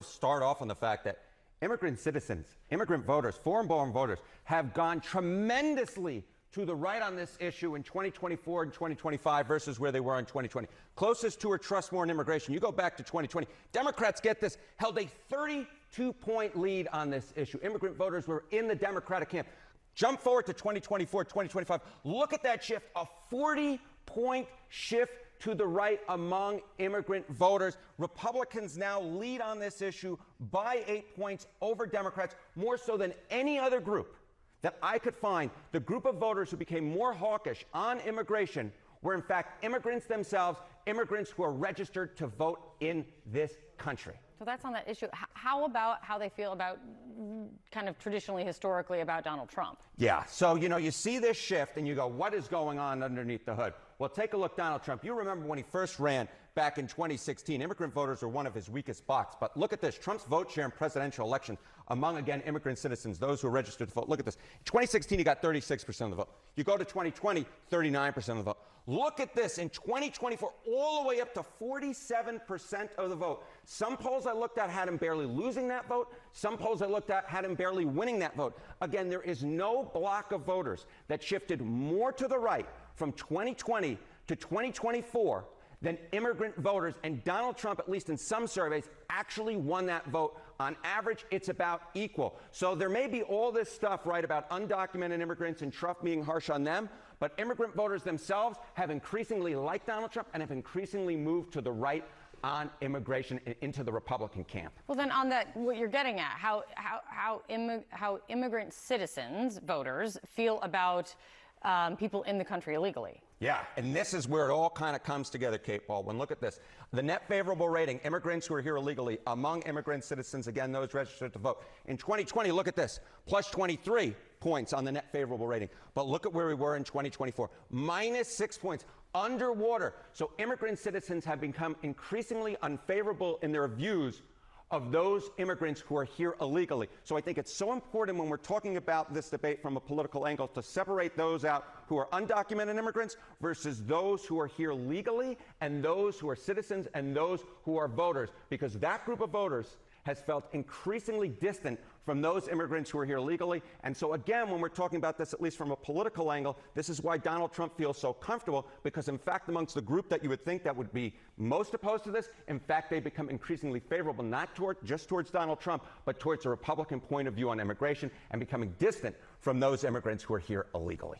Start off on the fact that immigrant citizens, immigrant voters, foreign-born voters have gone tremendously to the right on this issue in 2024 and 2025 versus where they were in 2020. Closest to or trust more in immigration. You go back to 2020. Democrats, get this, held a 32-point lead on this issue. Immigrant voters were in the Democratic camp. Jump forward to 2024, 2025. Look at that shift, a 40-point shift to the right among immigrant voters. Republicans now lead on this issue by 8 points over Democrats, more so than any other group that I could find. The group of voters who became more hawkish on immigration were, in fact, immigrants themselves, immigrants who are registered to vote in this country. So that's on that issue. How about how they feel about kind of traditionally, historically, about Donald Trump? Yeah. So, you see this shift and you go, what is going on underneath the hood? Well, take a look, Donald Trump. You remember when he first ran back in 2016, immigrant voters were one of his weakest spots. But look at this. Trump's vote share in presidential election among, again, immigrant citizens, those who are registered to vote. Look at this. In 2016, he got 36% of the vote. You go to 2020, 39% of the vote. Look at this. In 2024, all the way up to 47% of the vote. Some polls I looked at had him barely losing that vote. Some polls I looked at had him barely winning that vote. Again, there is no block of voters that shifted more to the right from 2020 to 2024 than immigrant voters. And Donald Trump, at least in some surveys, actually won that vote. On average, it's about equal. So there may be all this stuff, right, about undocumented immigrants and Trump being harsh on them, but immigrant voters themselves have increasingly liked Donald Trump and have increasingly moved to the right on immigration and into the Republican camp. Well, then on that, what you're getting at, how immigrant citizens, voters, feel about people in the country illegally. Yeah, and this is where it all kind of comes together, Kate Baldwin. Look at this. The net favorable rating, immigrants who are here illegally, among immigrant citizens, again, those registered to vote. In 2020, look at this, plus 23 points on the net favorable rating. But look at where we were in 2024, minus 6 points, underwater. So immigrant citizens have become increasingly unfavorable in their views of those immigrants who are here illegally. So I think it's so important when we're talking about this debate from a political angle to separate those out who are undocumented immigrants versus those who are here legally and those who are citizens and those who are voters, because that group of voters has felt increasingly distant from those immigrants who are here legally. And so again, when we're talking about this, at least from a political angle, this is why Donald Trump feels so comfortable, because in fact, amongst the group that you would think that would be most opposed to this, in fact, they become increasingly favorable, not just towards Donald Trump, but towards a Republican point of view on immigration and becoming distant from those immigrants who are here illegally.